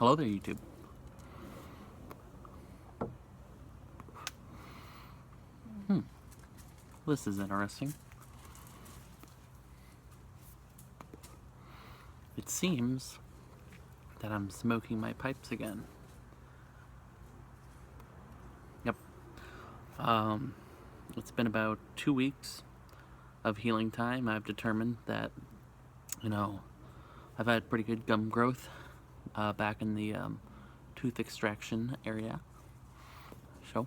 Hello there, YouTube. This is interesting. It seems that I'm smoking my pipes again. Yep. It's been about 2 weeks of healing time. I've determined that, I've had pretty good gum growth back in the tooth extraction area. So,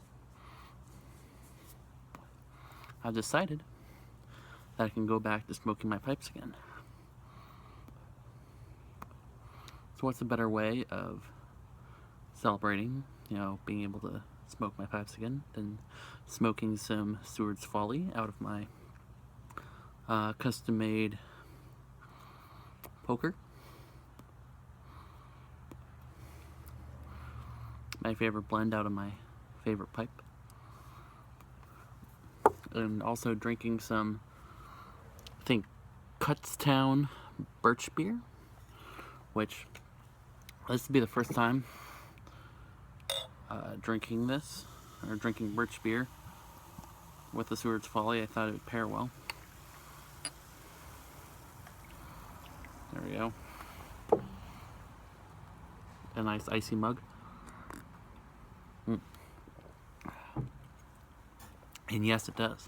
I've decided that I can go back to smoking my pipes again. So what's a better way of celebrating, being able to smoke my pipes again than smoking some Seward's Folly out of my custom-made poker. My favorite blend out of my favorite pipe. And also drinking some, I think, Kutztown birch beer, which this would be the first time drinking this, or drinking birch beer with the Seward's Folly. I thought it would pair well. There we go. A nice icy mug. And yes, it does.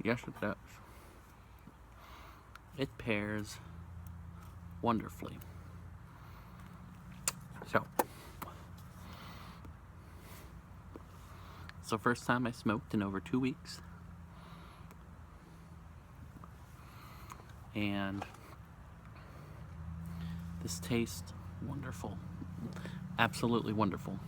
Yes, it does. It pairs wonderfully. So first time I smoked in over 2 weeks. And this tastes wonderful. Absolutely wonderful.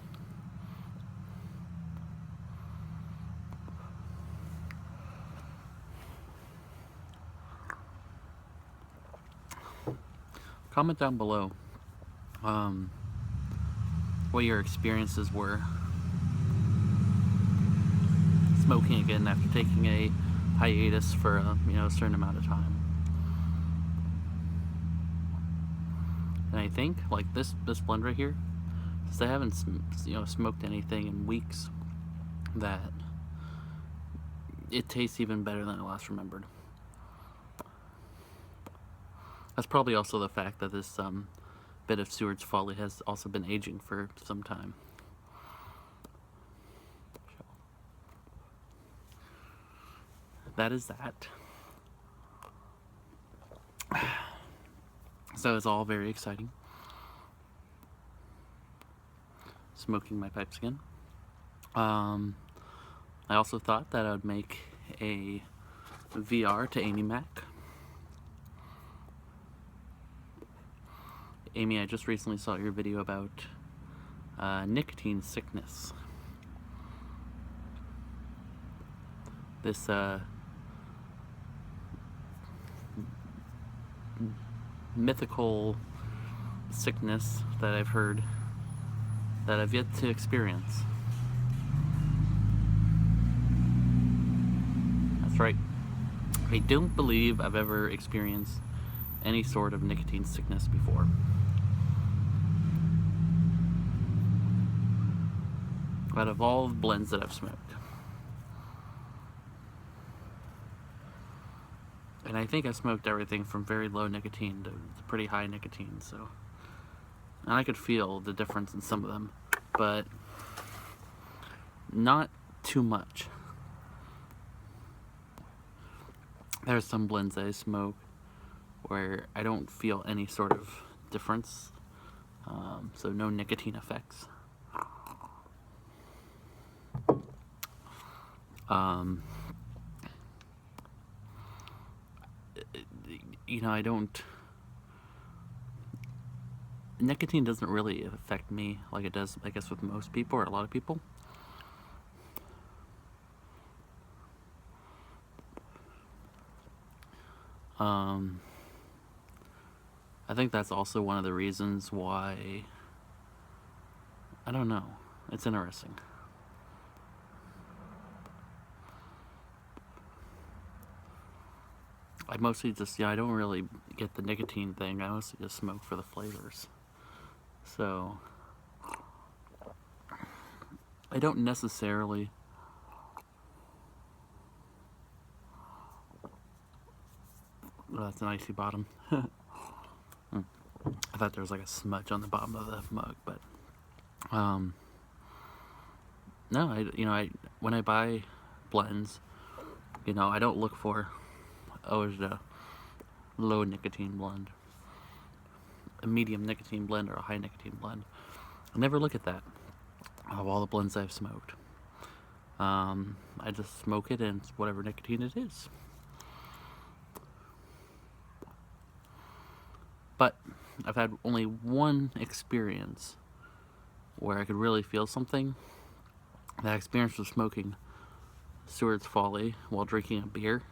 Comment down below what your experiences were smoking again after taking a hiatus for a certain amount of time. And I think like this blend right here, since I haven't smoked anything in weeks, that it tastes even better than I last remembered. That's probably also the fact that this bit of Seward's Folly has also been aging for some time. That is that. So it's all very exciting. Smoking my pipes again. I also thought that I would make a VR to Amy Mac. Amy, I just recently saw your video about nicotine sickness. This mythical sickness that I've heard that I've yet to experience. That's right. I don't believe I've ever experienced any sort of nicotine sickness before. Out of all the blends that I've smoked. And I think I smoked everything from very low nicotine to pretty high nicotine, so. And I could feel the difference in some of them, but not too much. There are some blends that I smoke where I don't feel any sort of difference, so no nicotine effects. I don't. Nicotine doesn't really affect me like it does, I guess, with most people or a lot of people. I think that's also one of the reasons why, I don't know, it's interesting. I mostly just, I don't really get the nicotine thing. I mostly just smoke for the flavors. So I don't necessarily that's an icy bottom. I thought there was like a smudge on the bottom of the mug, but no, when I buy blends, I don't look for, oh, it's a low nicotine blend, a medium nicotine blend, or a high nicotine blend. I never look at that of all the blends I've smoked. I just smoke it and whatever nicotine it is. But I've had only one experience where I could really feel something. That experience was smoking Stewart's Folly while drinking a beer.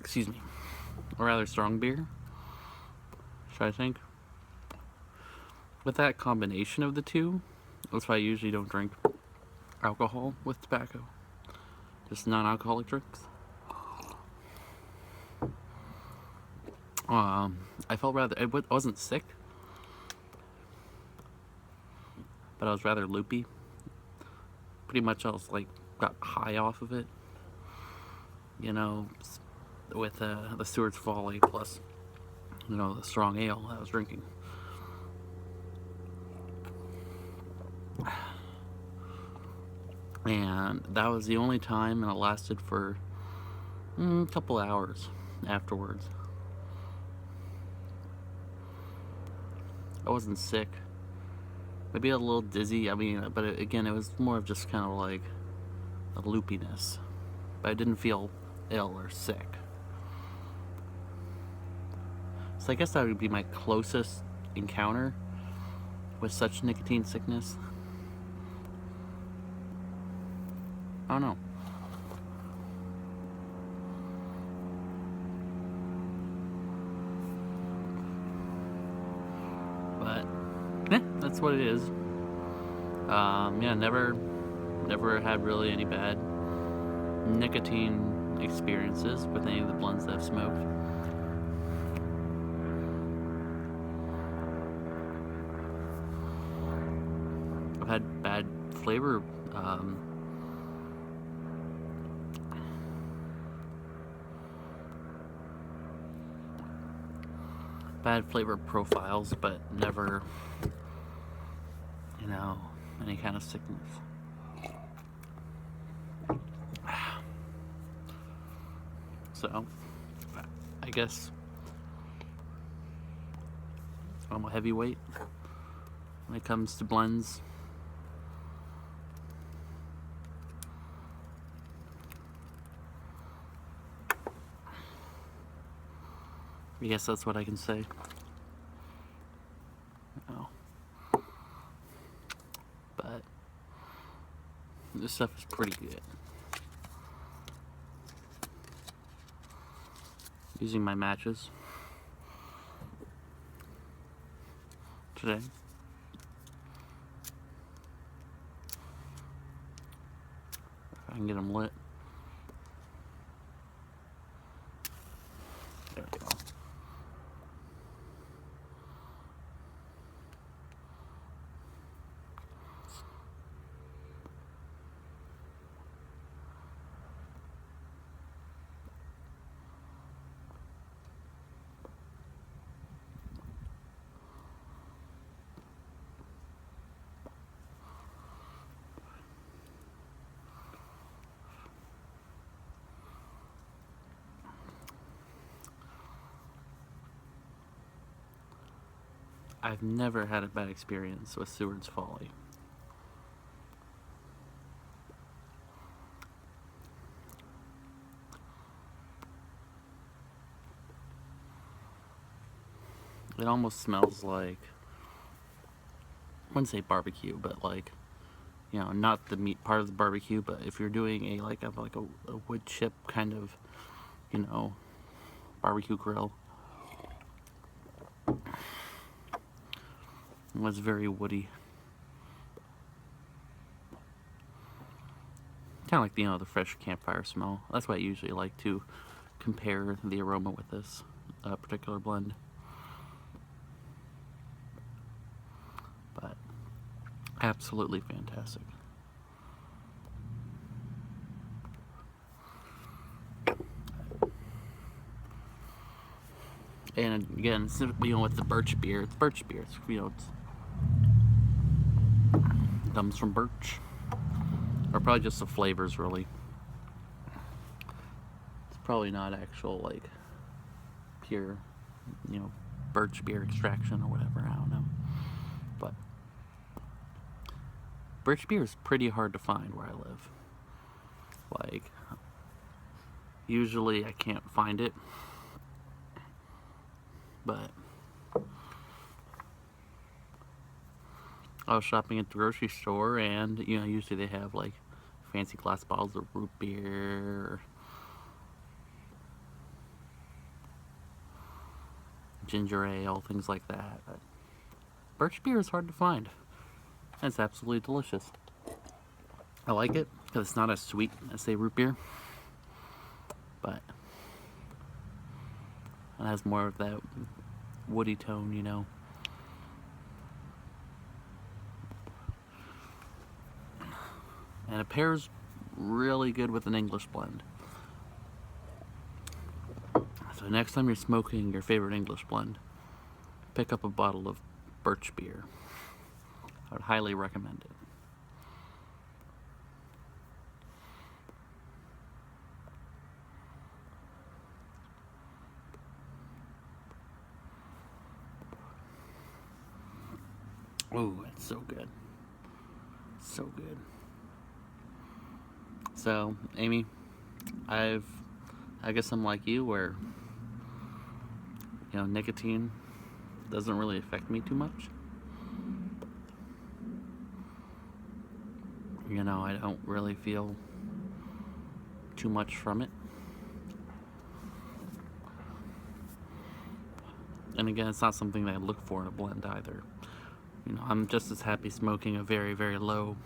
Excuse me. A rather strong beer, should I think? With that combination of the two, that's why I usually don't drink alcohol with tobacco. Just non-alcoholic drinks. I felt rather, I wasn't sick, but I was rather loopy. Pretty much I was like, got high off of it, with the Stewart's Folly plus, the strong ale I was drinking. And that was the only time, and it lasted for a couple hours afterwards. I wasn't sick. Maybe a little dizzy, but again, it was more of just kind of like a loopiness. But I didn't feel ill or sick. So I guess that would be my closest encounter with such nicotine sickness. I don't know. But that's what it is. Never had really any bad nicotine experiences with any of the blends that I've smoked. I've had bad flavor profiles, but never, any kind of sickness. So, I guess I'm a heavyweight when it comes to blends. I guess that's what I can say. But this stuff is pretty good. Using my matches today. If I can get them lit. There we go. I've never had a bad experience with Stewart's Folly. It almost smells like, I wouldn't say barbecue, but like, not the meat part of the barbecue, but if you're doing a wood chip kind of, barbecue grill. It was very woody. Kind of like, the fresh campfire smell. That's why I usually like to compare the aroma with this particular blend. Absolutely fantastic. And again, with the birch beer, it's birch beer. It's, it comes from birch, or probably just the flavors, really. It's probably not actual like pure, birch beer extraction or whatever. I don't know, but birch beer is pretty hard to find where I live. Like, usually I can't find it, but I was shopping at the grocery store, and usually they have like fancy glass bottles of root beer, ginger ale, things like that. But birch beer is hard to find. It's absolutely delicious. I like it because it's not as sweet as, say, root beer, but it has more of that woody tone, And it pairs really good with an English blend. So next time you're smoking your favorite English blend, pick up a bottle of birch beer. I would highly recommend it. Oh, it's so good. So good. So, Amy, I guess I'm like you, where nicotine doesn't really affect me too much. I don't really feel too much from it. And again, it's not something that I look for in a blend either. I'm just as happy smoking a very, very low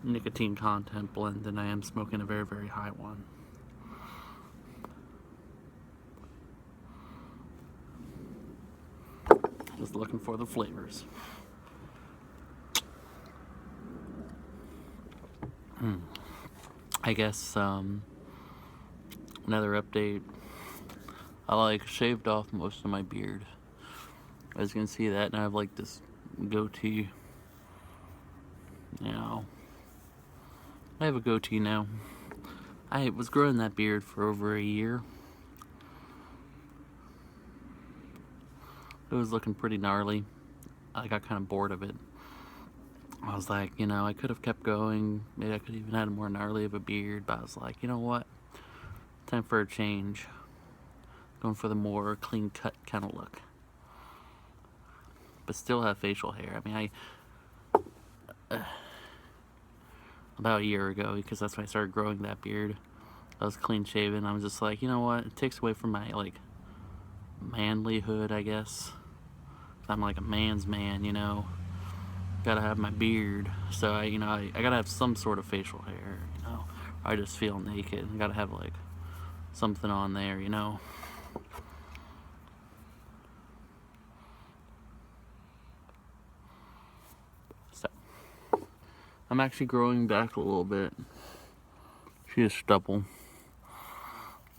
nicotine content blend than I am smoking a very, very high one. Just looking for the flavors. I guess another update. I shaved off most of my beard. I was gonna see that, and I have this goatee. I have a goatee now. I was growing that beard for over a year. It was looking pretty gnarly. I got kind of bored of it. I was like, I could have kept going. Maybe I could even had more gnarly of a beard. But I was like, you know what? Time for a change. Going for the more clean cut kind of look. But still have facial hair. I mean, about a year ago, because that's when I started growing that beard, I was clean shaven. I was just like, you know what? It takes away from my, manlyhood, I guess. I'm like a man's man, Gotta have my beard. So, I gotta have some sort of facial hair, I just feel naked. I gotta have, something on there, So, I'm actually growing back a little bit. She is stubble.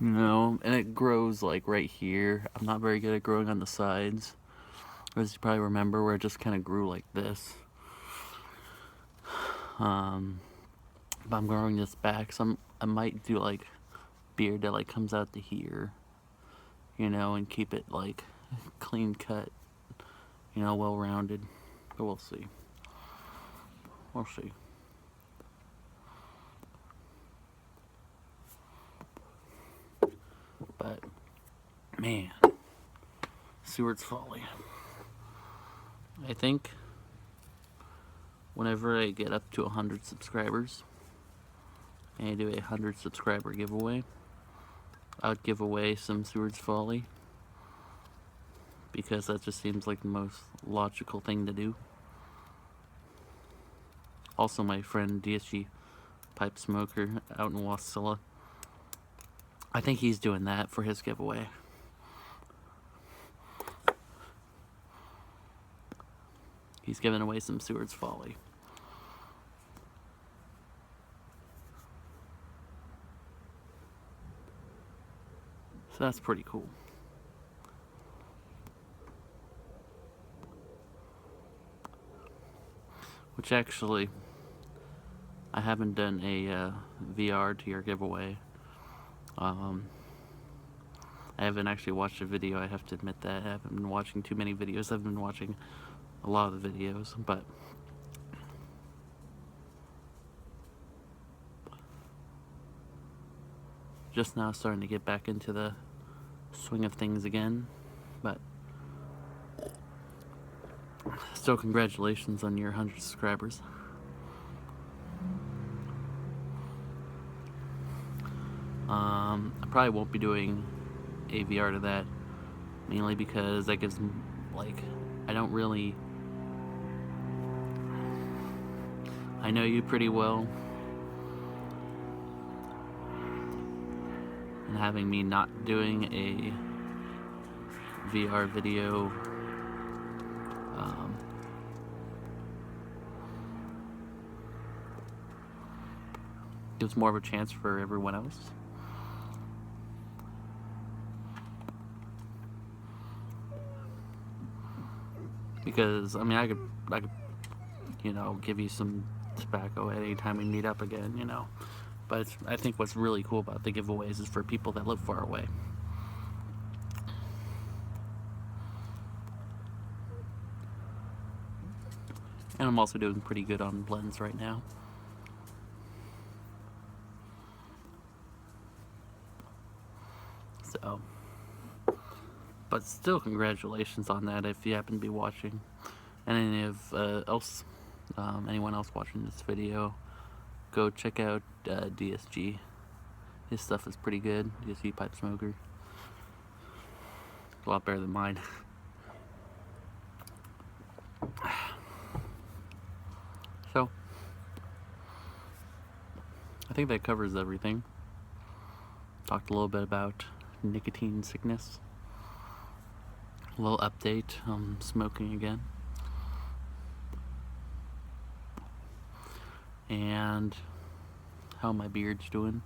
And it grows, right here. I'm not very good at growing on the sides. As you probably remember, where it just kind of grew like this. But I'm growing this back, so I might do, beard that, comes out to here. And keep it, clean cut. Well-rounded. But we'll see. We'll see. But, man, Seward's Folly. I think whenever I get up to 100 subscribers and I do a 100 subscriber giveaway, I would give away some Seward's Folly, because that just seems like the most logical thing to do. Also, my friend DSG Pipe Smoker out in Wasilla, I think he's doing that for his giveaway. He's giving away some Seward's Folly. So that's pretty cool. Which actually, I haven't done a VR to your giveaway. I haven't actually watched a video, I have to admit that. I haven't been watching too many videos. I've been watching a lot of the videos, but just now starting to get back into the swing of things again. But still, congratulations on your 100 subscribers. I probably won't be doing a VR to that, mainly because that gives, like, I don't really, I know you pretty well, and having me not doing a VR video gives more of a chance for everyone else. Because, I mean, I could, you know, give you some tobacco at any time we meet up again, you know. But I think what's really cool about the giveaways is for people that live far away. And I'm also doing pretty good on blends right now. So, but still, congratulations on that if you happen to be watching. And any of anyone else watching this video, go check out DSG. His stuff is pretty good. DSG Pipe Smoker. A lot better than mine. So, I think that covers everything. Talked a little bit about nicotine sickness. A little update on smoking again. And how my beard's doing.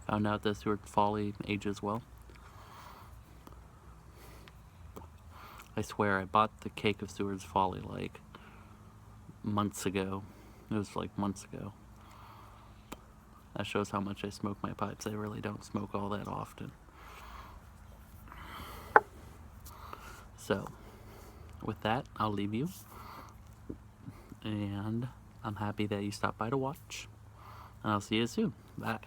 Found out that Stuart Folly ages well. I swear I bought the cake of Stewart's Folly like months ago. It was like months ago. That shows how much I smoke my pipes. I really don't smoke all that often. So, with that, I'll leave you. And I'm happy that you stopped by to watch. And I'll see you soon. Bye.